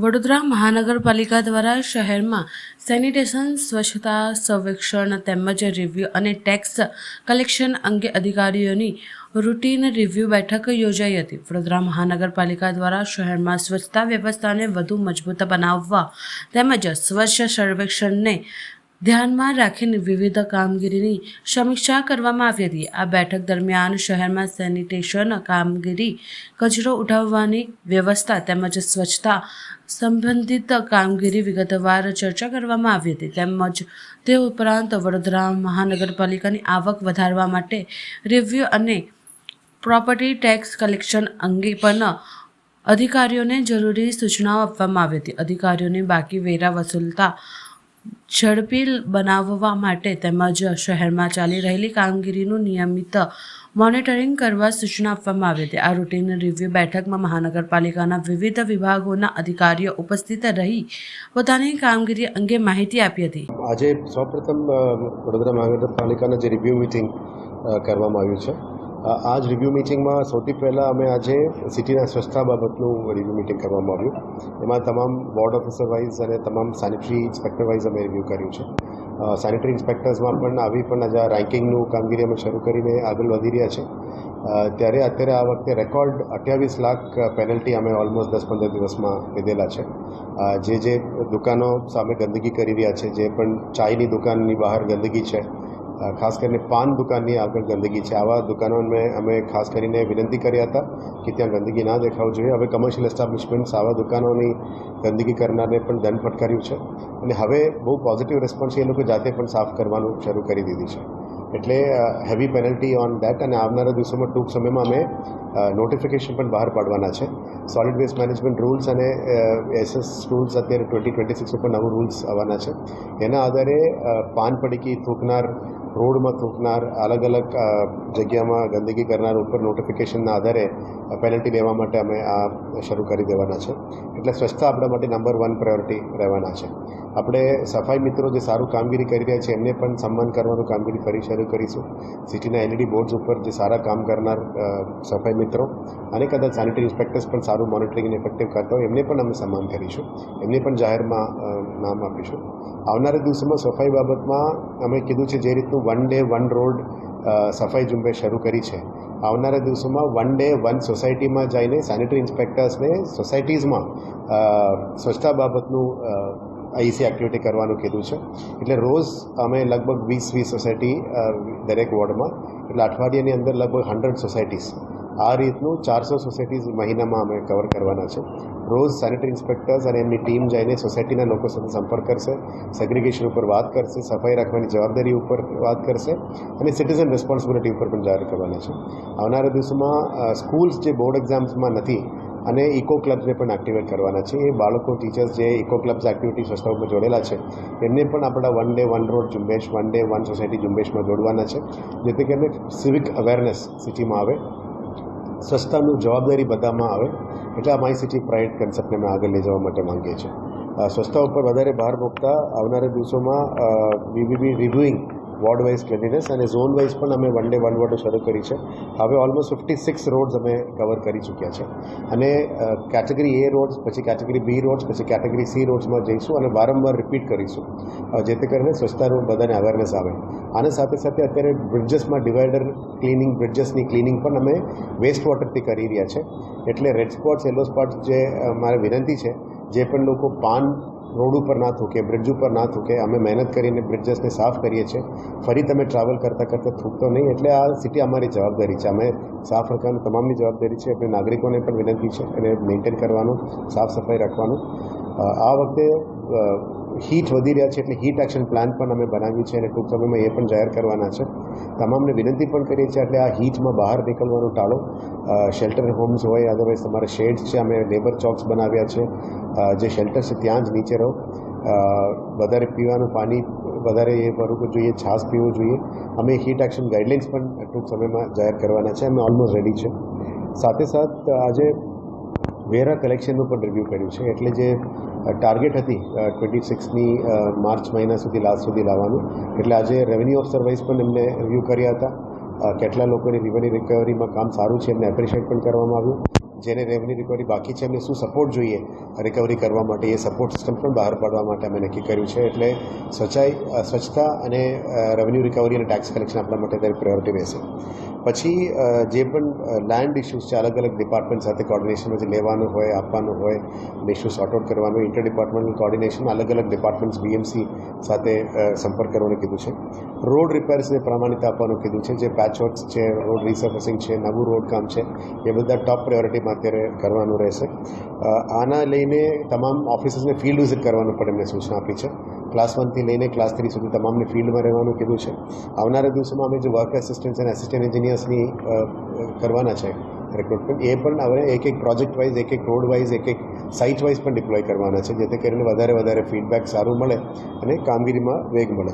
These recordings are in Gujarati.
વડોદરા મહાનગરપાલિકા દ્વારા શહેરમાં સેનિટેશન, સ્વચ્છતા સર્વેક્ષણ તેમજ રિવ્યુ અને ટેક્સ કલેક્શન અંગે અધિકારીઓની રૂટીન રિવ્યુ બેઠક યોજાઈ હતી. વડોદરા મહાનગરપાલિકા દ્વારા શહેરમાં સ્વચ્છતા વ્યવસ્થાને વધુ મજબૂત બનાવવા તેમજ સ્વચ્છ સર્વેક્ષણને ધ્યાનમાં રાખીને વિવિધ કામગીરીની સમીક્ષા કરવામાં આવી હતી. આ બેઠક દરમિયાન શહેરમાં સેનિટેશન કામગીરી, કચરો ઉઠાવવાની વ્યવસ્થા તેમજ સ્વચ્છતા સંબંધિત કામગીરી વિગતવાર ચર્ચા કરવામાં આવી હતી. તેમજ તે ઉપરાંત વડોદરા મહાનગરપાલિકાની આવક વધારવા માટે રિવ્યુ અને પ્રોપર્ટી ટેક્સ કલેક્શન અંગે પણ અધિકારીઓને જરૂરી સૂચનાઓ આપવામાં આવી હતી. અધિકારીઓને બાકી વેરા વસૂલતા ઝડપી બનાવવા માટે તેમજ શહેરમાં ચાલી રહેલી કામગીરીનું નિયમિત મોનિટરિંગ કરવા સૂચના આપવામાં આવી હતી. આ રૂટીન રિવ્યુ બેઠકમાં મહાનગરપાલિકાના વિવિધ વિભાગોના અધિકારીઓ ઉપસ્થિત રહી પોતાની કામગીરી અંગે માહિતી આપી હતી. આજે સૌપ્રથમ વડોદરા મહાનગરપાલિકાના જે રિવ્યુ મિટિંગ કરવામાં આવ્યું છે, આ જ રિવ્યુ મિટિંગમાં સૌથી પહેલાં અમે આજે સિટીના સ્વચ્છતા બાબતનું રિવ્યુ મિટિંગ કરવામાં આવ્યું. એમાં તમામ વોર્ડ ઓફિસર વાઇઝ અને તમામ સેનિટરી ઇન્સ્પેક્ટર વાઇઝ અમે રિવ્યૂ કર્યું છે. સેનિટરી ઇન્સ્પેક્ટર્સમાં પણ આવી પણ આજે રેન્કિંગનું કામગીરી અમે શરૂ કરીને આગળ વધી રહ્યા છે. ત્યારે અત્યારે આ વખતે રેકોર્ડ 28 લાખ પેનલ્ટી અમે ઓલમોસ્ટ 10-15 દિવસમાં લીધેલા છે. જે દુકાનો સામે ગંદકી કરી રહ્યા છે, જે પણ ચાયની દુકાનની બહાર ગંદકી છે, ખાસ કરીને પાન દુકાનની આગળ ગંદકી છે, આવા દુકાનોને અમે ખાસ કરીને વિનંતી કર્યા હતા કે ત્યાં ગંદકી ના દેખાવું જોઈએ. હવે કમર્શિયલ એસ્ટાબ્લિશમેન્ટ્સ આવા દુકાનોની ગંદકી કરનારને પણ દંડ ફટકાર્યું છે અને હવે બહુ પોઝિટિવ રિસ્પોન્સ એ લોકો જાતે પણ સાફ કરવાનું શરૂ કરી દીધી છે. એટલે હેવી પેનલ્ટી ઓન દેટ. અને આવનારા દિવસોમાં ટૂંક સમયમાં અમે નોટિફિકેશન પણ બહાર પાડવાના છે. સોલિડ વેસ્ટ મેનેજમેન્ટ રૂલ્સ અને એસએસ રૂલ્સ અત્યારે 2026 ઉપર નવું રૂલ્સ આવવાના છે. એના આધારે પાન પડીકી થૂકનાર, રોડમાં થૂકનાર, અલગ અલગ જગ્યામાં ગંદકી કરનાર ઉપર નોટિફિકેશનના આધારે પેનલ્ટી લેવા માટે અમે આ શરૂ કરી દેવાના છે. એટલે સ્વચ્છતા આપણા માટે નંબર 1 પ્રાયોરિટી રહેવાના છે. આપણે સફાઈ મિત્રો જે સારું કામગીરી કરી રહ્યા છે એમને પણ સન્માન કરવાનું કામગીરી ફરી શરૂ કરીશું. સિટીના LED બોર્ડ્સ ઉપર જે સારા કામ કરનાર સફાઈ મિત્રો અને કદાચ સેનિટરી ઇન્સ્પેક્ટર્સ પણ સારું મોનિટરિંગ અને ઇફેક્ટિવ કરતા હોય એમને પણ અમે સન્માન કરીશું. એમને પણ જાહેરમાં નામ આપીશું. આવનારા દિવસોમાં સફાઈ બાબતમાં અમે કીધું છે જે રીતનું 1 ડે 1 રોડ સફાઈ ઝુંબેશ શરૂ કરી છે, આવનારા દિવસોમાં 1 ડે 1 સોસાયટીમાં જઈને સેનિટરી ઇન્સ્પેક્ટર્સને સોસાયટીઝમાં સ્વચ્છતા બાબતનું આઈસી એક્ટિવિટી કરવાનું કીધું છે. એટલે રોજ અમે લગભગ 20 સોસાયટી દરેક વોર્ડમાં, એટલે અઠવાડિયાની અંદર લગભગ 100 સોસાયટીઝ, આ રીતનું 400 સોસાયટીઝ મહિનામાં અમે કવર કરવાના છે. રોજ સેનિટરી ઇન્સ્પેક્ટર્સ અને એમની ટીમ જઈને સોસાયટીના લોકો સાથે સંપર્ક કરશે, સેગ્રિગેશન ઉપર વાત કરશે, સફાઈ રાખવાની જવાબદારી ઉપર વાત કરશે અને સિટીઝન રિસ્પોન્સિબિલિટી ઉપર પણ જાહેર કરવાના છે. આવનારા દિવસોમાં સ્કૂલ્સ જે બોર્ડ એક્ઝામ્સમાં નથી અને ઇકો ક્લબ્સને પણ એક્ટિવેટ કરવાના છે. એ બાળકો, ટીચર્સ જે ઇકો ક્લબ્સ એક્ટિવિટી સ્વચ્છતા ઉપર જોડેલા છે એમને પણ આપણા 1 ડે 1 રોડ ઝુંબેશ, 1 ડે 1 સોસાયટી ઝુંબેશમાં જોડવાના છે, જેથી કરીને સિવિક અવેરનેસ સિટીમાં આવે, સ્વચ્છતાનું જવાબદારી બધામાં આવે. એટલે આ માય સિટી પ્રાઇડ કન્સેપ્ટને અમે આગળ લઈ જવા માટે માંગીએ છીએ. સ્વચ્છતા ઉપર વધારે ભાર મૂકતા આવનારા દિવસોમાં we will be reviewing ward wise cleanliness અને ઝોન વાઇઝ પણ અમે 1 ડે 1 વોર્ડ શરૂ કરી છે. હવે ઓલમોસ્ટ 56 રોડ્સ અમે કવર કરી ચૂક્યા છે અને કેટેગરી A રોડ્સ, પછી કેટેગરી B રોડ્સ, પછી કેટેગરી C રોડ્સમાં જઈશું અને વારંવાર રિપીટ કરીશું, જેથી કરીને સ્વચ્છતાનું બધાને અવેરનેસ આવે. આની સાથે સાથે અત્યારે બ્રિડ્જસમાં ડિવાઈડર ક્લિનિંગ, બ્રિડ્જસની ક્લિનિંગ પણ અમે વેસ્ટ વોટરથી કરી રહ્યા છે. એટલે રેડ સ્પોટ્સ, યલો સ્પોટ્સ જે મારે વિનંતી છે, જે પણ લોકો પાન રોડ ઉપર ના થૂકે, બ્રિડ્જ ઉપર ના થૂકે, અમે મહેનત કરીને બ્રિડ્જસને સાફ કરીએ છીએ. ફરી તમે ટ્રાવેલ કરતાં થૂકતો નહીં. એટલે આ સિટી અમારી જવાબદારી છે, અમે સાફ રાખવાનું તમામની જવાબદારી છે. આપણે નાગરિકોને પણ વિનંતી છે એને મેન્ટેન કરવાનું, સાફ સફાઈ રાખવાનું. આ વખતે હીટ વધી રહ્યા છે એટલે હીટ એક્શન પ્લાન પણ અમે બનાવ્યું છે અને ટૂંક સમયમાં એ પણ જાહેર કરવાના છે. તમામને વિનંતી પણ કરીએ છીએ એટલે આ હીટમાં બહાર નીકળવાનું ટાળો. શેલ્ટર હોમ્સ હોય, અદરવાઇઝ તમારા શેડ્સ છે, અમે લેબર ચોક્સ બનાવ્યા છે, જે શેલ્ટર છે ત્યાં જ નીચે રહો. વધારે પીવાનું પાણી વધારે એ ભરવું જોઈએ, છાશ પીવું જોઈએ. અમે હીટ એક્શન ગાઈડલાઇન્સ પણ ટૂંક સમયમાં જાહેર કરવાના છે. અમે ઓલમોસ્ટ રેડી છે. સાથે આજે વેરા કલેક્શનનું પણ રિવ્યૂ કર્યું છે. એટલે જે ટાર્ગેટ હતી 26ની માર્ચ મહિના સુધી, લાસ્ટ સુધી લાવવાનું, એટલે આજે રેવન્યુ ઓફિસર વાઇઝ પણ એમને રિવ્યૂ કર્યા હતા. કેટલા લોકોની રિવન્યુ રિકવરીમાં કામ સારું છે એમને એપ્રિશિએટ પણ કરવામાં આવ્યું. જેને રેવન્યુ રિકવરી બાકી છે એમને શું સપોર્ટ જોઈએ રિકવરી કરવા માટે એ સપોર્ટ સિસ્ટમ પણ બહાર પાડવા માટે અમે નક્કી કર્યું છે. એટલે સ્વચ્છતા અને રેવન્યુ રિકવરી અને ટેક્સ કલેક્શન આપણા માટે ત્યારે પ્રાયોરિટી રહેશે. પછી જે પણ લેન્ડ ઇસ્યુઝ છે અલગ અલગ ડિપાર્ટમેન્ટ સાથે કોર્ડિનેશનમાં જે લેવાનું હોય આપવાનું હોય ઇસ્યુ સોર્ટ આઉટ કરવાનું ઇન્ટર ડિપાર્ટમેન્ટલ કોર્ડિનેશન અલગ અલગ ડિપાર્ટમેન્ટ્સ બીએમસી સાથે સંપર્ક કરવાનું કીધું છે. રોડ રિપેર્સને પ્રમાણિત આપવાનું કીધું છે. જે પેચવર્ક્સ છે, રોડ રિસર્ફેસિંગ છે, નવું રોડ કામ છે એ બધા ટોપ પ્રાયોરિટીમાં અત્યારે કરવાનું રહેશે. આના લઈને તમામ ઓફિસર્સને ફિલ્ડ વિઝિટ કરવાનું પણ એમને સૂચના આપી છે. ક્લાસ 1થી લઈને ક્લાસ 3 સુધી તમામને ફિલ્ડમાં રહેવાનું કીધું છે. આવનારા દિવસોમાં અમે જે વર્ક એસિસ્ટન્ટ્સ અને એસિસ્ટન્ટ એન્જિનિયર્સની કરવાના છે રિક્રુટમેન્ટ એ પણ હવે એક પ્રોજેક્ટ વાઇઝ એક રોડ વાઇઝ એક સાઇટ વાઇઝ પણ ડિપ્લોય કરવાના છે, જેથી કરીને વધારે ફીડબેક સારું મળે અને કામગીરીમાં વેગ મળે.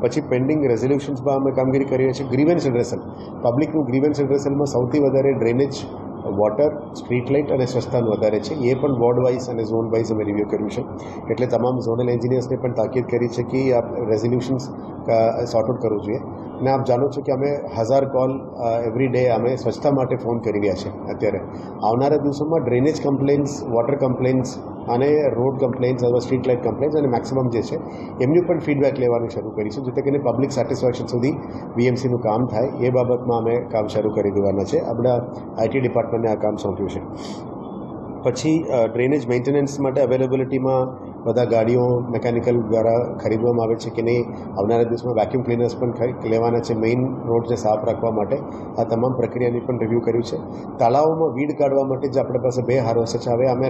પછી પેન્ડિંગ રેઝોલ્યુશન્સમાં અમે કામગીરી કરી રહ્યા છીએ. ગ્રીવન્સ એડ્રેસલ પબ્લિકનું ગ્રીવન્સ એડ્રેસલમાં સૌથી વધારે ડ્રેનેજ, વોટર, સ્ટ્રીટ લાઇટ અને સ્વચ્છતાનું વધારે છે. એ પણ વોર્ડ વાઇઝ અને ઝોન વાઇઝ અમે રિવ્યૂ કર્યું છે. એટલે તમામ ઝોનલ એન્જિનિયર્સને પણ તાકીદ કરી છે કે આ રેઝોલ્યુશન્સ સોર્ટ આઉટ કરવું જોઈએ. અને આપ જાણો છો કે અમે 1000 કોલ એવરી ડે અમે સ્વચ્છતા માટે ફોન કરી રહ્યા છે. અત્યારે આવનારા દિવસોમાં ડ્રેનેજ કમ્પ્લેન્ટ્સ, વોટર કમ્પ્લેન્ટ્સ અને રોડ કમ્પ્લેન્ટ્સ અથવા સ્ટ્રીટ લાઇટ કમ્પ્લેન્ટ્સ અને મેક્સિમમ જે છે એમની પણ ફીડબેક લેવાનું શરૂ કરીશું, જેથી કરીને પબ્લિક સેટિસ્ફેક્શન સુધી બીએમસીનું કામ થાય એ બાબતમાં અમે કામ શરૂ કરી દેવાના છે. આપણા આઈટી ડિપાર્ટમેન્ટને આ કામ સોંપ્યું છે. પછી ડ્રેનેજ મેન્ટેનન્સ માટે અવેલેબિલિટીમાં બધા ગાડીઓ મિકેનિકલ દ્વારા ખરીદવામાં આવે છે કે નહીં. આવનારા દિવસમાં વેક્યુમ ક્લીનર્સ પણ લેવાના છે મેઇન રોડને સાફ રાખવા માટે. આ તમામ પ્રક્રિયાની પણ રિવ્યૂ કર્યું છે. તળાવોમાં વીડ કાઢવા માટે જે આપણી પાસે 2 હાર્વેસ્ટર છે, હવે અમે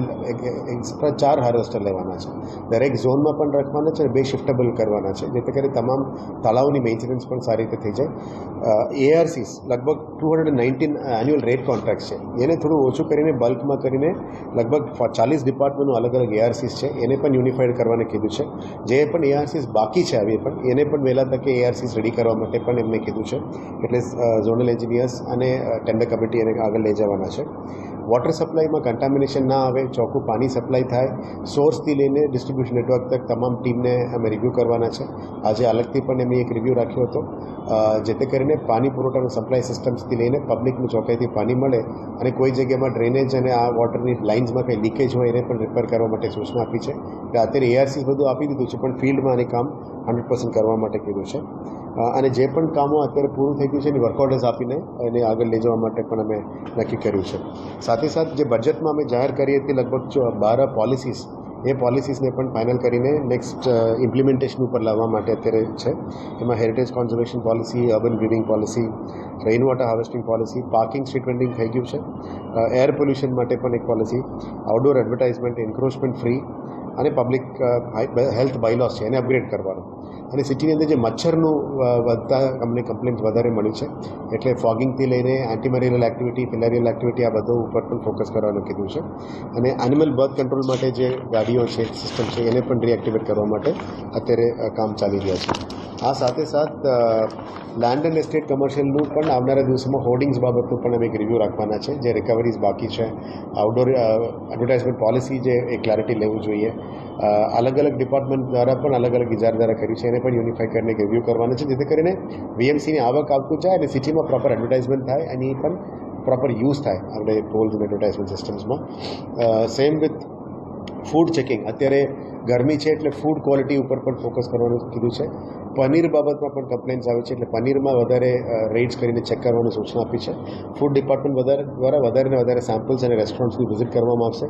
એક્સ્ટ્રા 4 હાર્વેસ્ટર લેવાના છે. દરેક ઝોનમાં પણ રાખવાના છે અને 2 શિફ્ટેબલ કરવાના છે, જેથી કરીને તમામ તળાવોની મેન્ટેનન્સ પણ સારી રીતે થઈ જાય. ARCs લગભગ 219 એન્યુઅલ રેટ કોન્ટ્રાક્ટ છે, એને થોડું ઓછું કરીને બલ્કમાં કરીને લગભગ 40 ડિપાર્ટમેન્ટનું અલગ અલગ ARCs છે એને પણ યુનિફાઈડ કરવાને કીધું છે. જે પણ ARCs બાકી છે હવે પણ એને પણ વહેલા તકે ARCs રેડી કરવા માટે પણ એમને કીધું છે. એટલે ઝોનલ એન્જિનિયર્સ અને ટેન્ડર કમિટી એને આગળ લઈ જવાના છે. વોટર સપ્લાયમાં કન્ટામિનેશન ના આવે, ચોખ્ખું પાણી સપ્લાય થાય, સોર્સથી લઈને ડિસ્ટ્રીબ્યુશન નેટવર્ક તક તમામ ટીમને અમે રિવ્યૂ કરવાના છે. આજે અલગથી પણ એમને એક રિવ્યૂ રાખ્યો હતો, જેથી કરીને પાણી પુરવઠાનો સપ્લાય સિસ્ટમ્સથી લઈને પબ્લિકનું ચોખ્ખાઈથી પાણી મળે અને કોઈ જગ્યામાં ડ્રેનેજ અને આ વોટરની લાઇન્સમાં કંઈ લીકેજ હોય એને પણ રિપેર કરવા માટે સૂચના આપી છે. એટલે અત્યારે ARCs બધું આપી દીધું છે, પણ ફિલ્ડમાં આને કામ 100% કરવા માટે કીધું છે. અને જે પણ કામો અત્યારે પૂરું થઈ ગયું છે એની વર્ક ઓર્ડર્સ આપીને એને આગળ લઈ જવા માટે પણ અમે નક્કી કર્યું છે. સાથે જે બજેટમાં અમે જાહેર કરી હતી લગભગ 12 પોલિસીસ, એ પોલિસીસને પણ ફાઇનલ કરીને નેક્સ્ટ ઇમ્પ્લિમેન્ટેશન ઉપર લાવવા માટે અત્યારે છે. એમાં heritage conservation policy, urban greening policy, rain water harvesting policy, parking street vending થઈ ગયું છે, એર પોલ્યુશન માટે પણ એક policy, outdoor advertisement, encroachment free અને પબ્લિક હેલ્થ બાયલોસ છે એને અપગ્રેડ કરવાનું. અને સિટીની અંદર જે મચ્છરનું વધતા અમને કમ્પ્લેન્ટ્સ વધારે મળી છે, એટલે ફોગિંગથી લઈને એન્ટીમેરિયલ એક્ટિવિટી, ફિલેરિયલ એક્ટિવિટી આ બધું ઉપર પણ ફોકસ કરવાનું કીધું છે. અને એનિમલ બર્થ કંટ્રોલ માટે જે ગાડીઓ છે, સિસ્ટમ છે એને પણ રીએક્ટિવેટ કરવા માટે અત્યારે કામ ચાલી રહ્યા છે. આ સાથે લેન્ડ એન્ડ એસ્ટેટ કમર્શિયલનું પણ આવનારા દિવસોમાં હોર્ડિંગ્સ બાબતનું પણ અમે એક રિવ્યૂ રાખવાના છે. જે રિકવરીઝ બાકી છે, આઉટડોર એડવર્ટાઇઝમેન્ટ પોલિસી જે એ ક્લેરિટી લેવું જોઈએ. અલગ અલગ ડિપાર્ટમેન્ટ દ્વારા પણ અલગ અલગ ઇજારદારા કરી છે એને પણ યુનિફાઈ કરીને રિવ્યૂ કરવાના છે, જેથી કરીને VMCની આવક આવતું જાય અને સિટીમાં પ્રોપર એડવર્ટાઇઝમેન્ટ થાય, એની પણ પ્રોપર યુઝ થાય આપણે ટોલ્સ અને એડવર્ટાઇઝમેન્ટ સિસ્ટમ્સમાં. Same with food checking. અત્યારે ગરમી છે એટલે ફૂડ ક્વોલિટી ઉપર પણ ફોકસ કરવાનું કીધું છે. પનીર બાબતમાં પણ કમ્પ્લેન્ટ્સ આવે છે, એટલે પનીરમાં વધારે રેડ્સ કરીને ચેક કરવાની સૂચના આપી છે. ફૂડ ડિપાર્ટમેન્ટ દ્વારા વધારે વધારે સેમ્પલ્સ અને રેસ્ટોરન્ટ્સની વિઝિટ કરવામાં આવશે.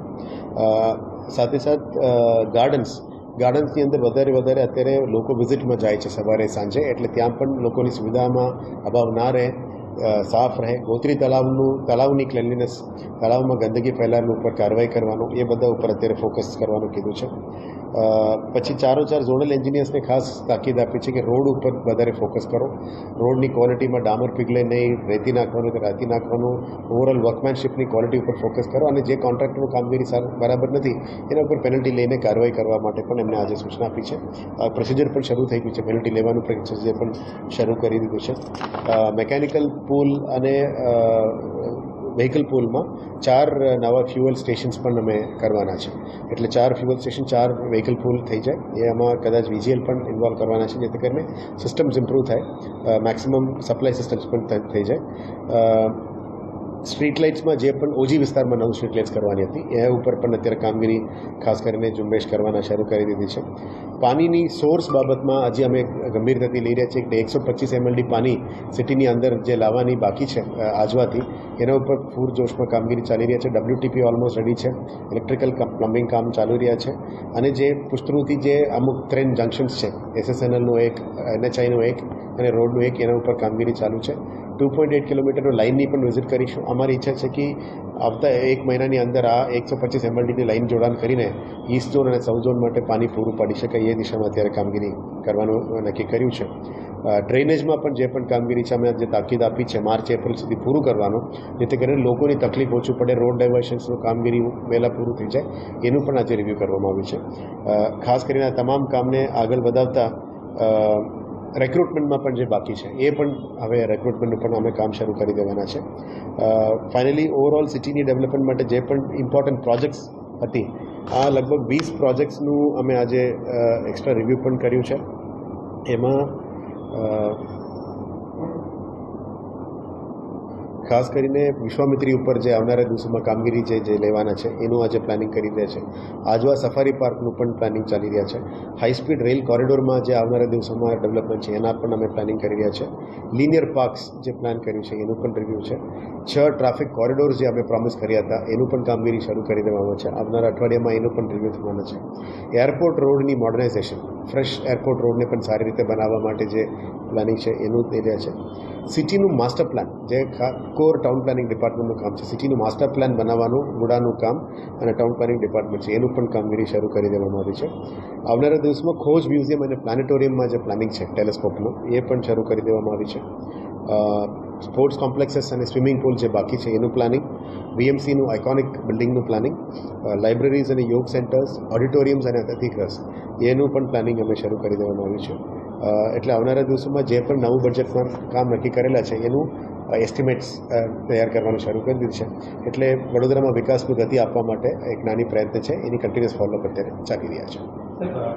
સાથે ગાર્ડન્સની અંદર વધારે અત્યારે લોકો વિઝિટમાં જાય છે સવારે સાંજે, એટલે ત્યાં પણ લોકોની સુવિધામાં અભાવ ના રહે, સાફ રહે. ગોત્રી તળાવની ક્લેનલીનેસ, તળાવમાં ગંદકી ફેલાવવા ઉપર કાર્યવાહી કરવાનું, એ બધા ઉપર અત્યારે ફોકસ કરવાનું કીધું છે. પછી 4 ઝોનલ એન્જિનિયર્સને ખાસ તાકીદ આપી છે કે રોડ ઉપર વધારે ફોકસ કરો. રોડની ક્વોલિટીમાં ડામર પીગળે નહીં, રેતી નાખવાનું તો રેતી નાખવાનું, ઓવરઓલ વર્કમેનશીપની ક્વોલિટી ઉપર ફોકસ કરો. અને જે કોન્ટ્રાક્ટરનું કામગીરી બરાબર નથી એના ઉપર પેનલ્ટી લઈને કાર્યવાહી કરવા માટે પણ એમને આજે સૂચના આપી છે. પ્રોસિજર પણ શરૂ થઈ ગયું છે, પેનલ્ટી લેવાનું પ્રોસિજર પણ શરૂ કરી દીધું છે. મેકેનિકલ પુલ અને વ્હીકલ પુલમાં 4 નવા ફ્યુઅલ સ્ટેશન્સ પણ અમે કરવાના છે. એટલે 4 ફ્યુઅલ સ્ટેશન, 4 વ્હીકલ પુલ થઈ જાય. એમાં કદાચ VGL પણ ઇન્વોલ્વ કરવાના છે, જેથી કરીને સિસ્ટમ્સ ઇમ્પ્રૂવ થાય, મેક્સિમમ સપ્લાય સિસ્ટમ્સ પણ થઈ જાય. સ્ટ્રીટ લાઇટ્સમાં જે પણ ઓજી વિસ્તારમાં નવું સ્ટ્રીટ લાઇટ્સ કરવાની હતી એ ઉપર પણ અત્યારે કામગીરી ખાસ કરીને ઝુંબેશ કરવાના શરૂ કરી દીધી છે. પાણીની સોર્સ બાબતમાં હજી અમે ગંભીરતાથી લઈ રહ્યા છીએ કે 125 MLD પાણી સિટીની અંદર જે લાવવાની બાકી છે આજવાથી એના ઉપર પૂરજોશમાં કામગીરી ચાલી રહ્યા છે. WTP ઓલમોસ્ટ રેડી છે, ઇલેક્ટ્રિકલ પ્લમ્બિંગ કામ ચાલુ રહ્યા છે અને જે પુષ્તરુથી જે અમુક ટ્રેન જંક્શન્સ છે SSNLનું એક, NHIનું એક અને રોડનું એક, એના ઉપર કામગીરી ચાલુ છે. 2.8 કિલોમીટરનો લાઇનની પણ વિઝિટ કરીશું. અમારી ઈચ્છા છે કે આવતા એક મહિનાની અંદર આ 125 MLDની લાઇન જોડાણ કરીને ઈસ્ટ ઝોન અને સાઉથ ઝોન માટે પાણી પૂરું પાડી શકાય એ દિશામાં અત્યારે કામગીરી કરવાનું નક્કી કર્યું છે. ડ્રેનેજમાં પણ જે પણ કામગીરી છે અમે જે તાકીદ આપી છે માર્ચ એપ્રિલ સુધી પૂરું કરવાનું, જેથી કરીને લોકોની તકલીફ ઓછું પડે, રોડ ડાયવર્શન્સનું કામગીરી વહેલા પૂરું થઈ જાય એનું પણ આજે રિવ્યૂ કરવામાં આવ્યું છે. ખાસ કરીને આ તમામ કામને આગળ વધાવતા રિક્રુટમેન્ટમાં પણ જે બાકી છે એ પણ હવે રિક્રુટમેન્ટનું પણ અમે કામ શરૂ કરી દેવાના છે. ફાઇનલી ઓવરઓલ સિટીની ડેવલપમેન્ટ માટે જે પણ ઇમ્પોર્ટન્ટ પ્રોજેક્ટ્સ હતી આ લગભગ 20 પ્રોજેક્ટ્સનું અમે આજે એક્સ્ટ્રા રિવ્યૂ પણ કર્યું છે. એમાં ખાસ કરીને વિશ્વામિત્રી ઉપર જે આવનારા દિવસોમાં કામગીરી જે લેવાના છે એનું આજે પ્લાનિંગ કરી રહ્યા છે. આજવા સફારી પાર્કનું પણ પ્લાનિંગ ચાલી રહ્યા છે. હાઈસ્પીડ રેલ કોરિડોરમાં જે આવનારા દિવસોમાં ડેવલપમેન્ટ છે એના પણ અમે પ્લાનિંગ કરી રહ્યા છે. લિનિયર પાર્ક્સ જે પ્લાન કર્યું છે એનું પણ રિવ્યૂ છે. 6 ટ્રાફિક કોરિડોર્સ જે અમે પ્રોમિસ કર્યા હતા એનું પણ કામગીરી શરૂ કરી દેવામાં છે. આવનારા અઠવાડિયામાં એનું પણ રિવ્યૂ થવાના છે. એરપોર્ટ રોડની મોડર્નાઇઝેશન, ફ્રેશ એરપોર્ટ રોડને પણ સારી રીતે બનાવવા માટે જે પ્લાનિંગ છે એનું થઈ રહ્યા છે. સિટીનું માસ્ટર પ્લાન જે કોર ટાઉન પ્લાનિંગ ડિપાર્ટમેન્ટનું કામ છે, સિટીનું માસ્ટર પ્લાન બનાવવાનું ગુડાનું કામ અને ટાઉન પ્લાનિંગ ડિપાર્ટમેન્ટ છે એનું પણ કામગીરી શરૂ કરી દેવામાં આવી છે. આવનારા દિવસમાં ખોજ મ્યુઝિયમ અને પ્લાનેટોરિયમમાં જે પ્લાનિંગ છે ટેલિસ્કોપનું એ પણ શરૂ કરી દેવામાં આવી છે. સ્પોર્ટ્સ કોમ્પ્લેક્સીસ અને સ્વિમિંગ પુલ જે બાકી છે એનું પ્લાનિંગ, VMCનું આઇકોનિક બિલ્ડિંગનું પ્લાનિંગ, લાઇબ્રેરીઝ અને યોગ સેન્ટર્સ, ઓડિટોરિયમ્સ અને અતિથિગૃહ એનું પણ પ્લાનિંગ અમે શરૂ કરી દેવામાં આવ્યું છે. એટલે આવનારા દિવસોમાં જે પણ નવું બજેટમાં કામ નક્કી કરેલા છે એનું એસ્ટિમેટ્સ તૈયાર કરવાનું શરૂ કરી દીધું છે. એટલે વડોદરામાં વિકાસની ગતિ આપવા માટે એક નાની પ્રયત્ન છે, એની કન્ટિન્યુઅસ ફોલોઅપ અત્યારે ચાલી રહ્યા છે.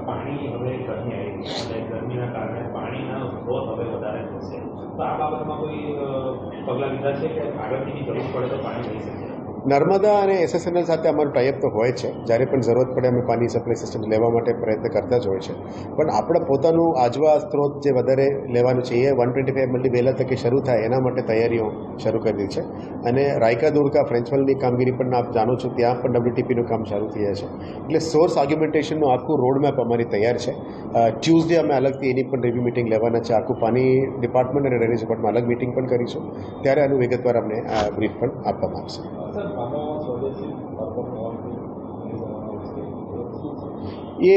પાણી હવે ગરમી આવી અને ગરમીના કારણે પાણીના સ્ત્રોત હવે વધારે થશે, તો આ બાબતમાં કોઈ પગલાં લીધા છે કે આગળથી જરૂર પડે તો પાણી લઈ શકે? નર્મદા અને SSNL સાથે અમારું ટાઈઅપ તો હોય છે. જ્યારે પણ જરૂરત પડે અમે પાણી સપ્લાય સિસ્ટમ લેવા માટે પ્રયત્ન કરતા જ હોય છે. પણ આપણે પોતાનું આજવા સ્ત્રોત જે વધારે લેવાનું છે એ 125 MLD વહેલા તકે શરૂ થાય એના માટે તૈયારીઓ શરૂ કરી દીધી છે. અને રાયકા દોડકા ફ્રેન્ચવલની કામગીરી પણ આપ જાણો છો, ત્યાં પણ WTPનું કામ શરૂ થઈ જાય છે. એટલે સોર્સ આર્ગ્યુમેન્ટેશનનું આખું રોડમેપ અમારી તૈયાર છે. ટ્યુઝડે અમે અલગથી એની પણ રિવ્યૂ મિટિંગ લેવાના છે. આખું પાણી ડિપાર્ટમેન્ટ અને ડ્રેનેજ ડિપાર્ટમેન્ટ અલગ મિટિંગ પણ કરીશું, ત્યારે આનું વિગતવાર અમને બ્રીફ પણ આપવામાં આવશે. એ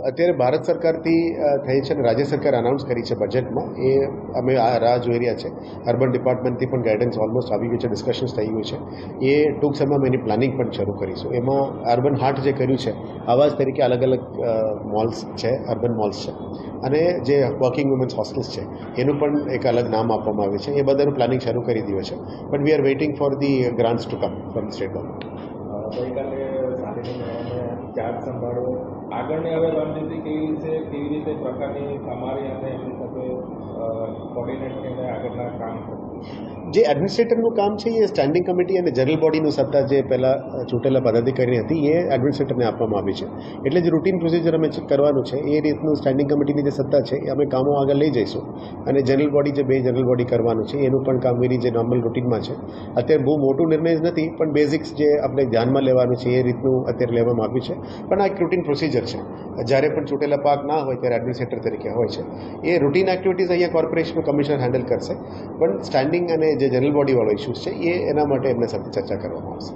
અત્યારે ભારત સરકારથી થઈ છે અને રાજ્ય સરકાર અનાઉન્સ કરી છે બજેટમાં, એ અમે આ રાહ જોઈ રહ્યા છે. અર્બન ડિપાર્ટમેન્ટથી પણ ગાઈડન્સ ઓલમોસ્ટ આવી ગયું છે, ડિસ્કશન્સ થઈ ગયું છે. એ ટૂંક સમયમાં એની પ્લાનિંગ પણ શરૂ કરીશું. એમાં અર્બન હાર્ટ જે કર્યું છે આવા જ તરીકે અલગ અલગ મોલ્સ છે, અર્બન મોલ્સ છે, અને જે વર્કિંગ વુમન્સ હોસ્ટેલ્સ છે એનું પણ એક અલગ નામ આપવામાં આવ્યું છે. એ બધાનું પ્લાનિંગ શરૂ કરી દીધું છે. But we are waiting for the grants to come from state government. ગઈકાલે ચાર્જ સંભાળો, આગળની હવે રણનીતિ કેવી રીતે પ્રકારની તમારી અને એમની સાથે કોર્ડિનેટ કરીને આગળના કામ કરવું? જે એડમિનિસ્ટ્રેટરનું કામ છે એ સ્ટેન્ડિંગ કમિટી અને જનરલ બોડીનું સત્તા જે પહેલાં ચૂંટેલા પદાધિકારીની હતી એ એડમિનિસ્ટ્રેટરને આપવામાં આવી છે. એટલે જે રૂટીન પ્રોસિજર અમે કરવાનું છે એ રીતનું સ્ટેન્ડિંગ કમિટીની જે સત્તા છે એ અમે કામો આગળ લઈ જઈશું. અને જનરલ બોડી જે 2 જનરલ બોડી કરવાનું છે એનું પણ કામગીરી જે નોર્મલ રૂટીનમાં છે. અત્યારે બહુ મોટું નિર્ણય નથી, પણ બેઝિક્સ જે આપણે ધ્યાનમાં લેવાનું છે એ રીતનું અત્યારે લેવામાં આવ્યું છે. પણ આ એક રૂટીન પ્રોસિજર છે. જ્યારે પણ ચૂંટેલા પાક ના હોય ત્યારે એડમિનિસ્ટ્રેટર તરીકે હોય છે. એ રૂટીન એક્ટિવિટીઝ અહીંયા કોર્પોરેશનનું કમિશનર હેન્ડલ કરશે. પણ સ્ટેન્ડિંગ અને જે જનરલ બોડીવાળો ઇસ્યુઝ છે એ એના માટે એમના સાથે ચર્ચા કરવામાં આવશે.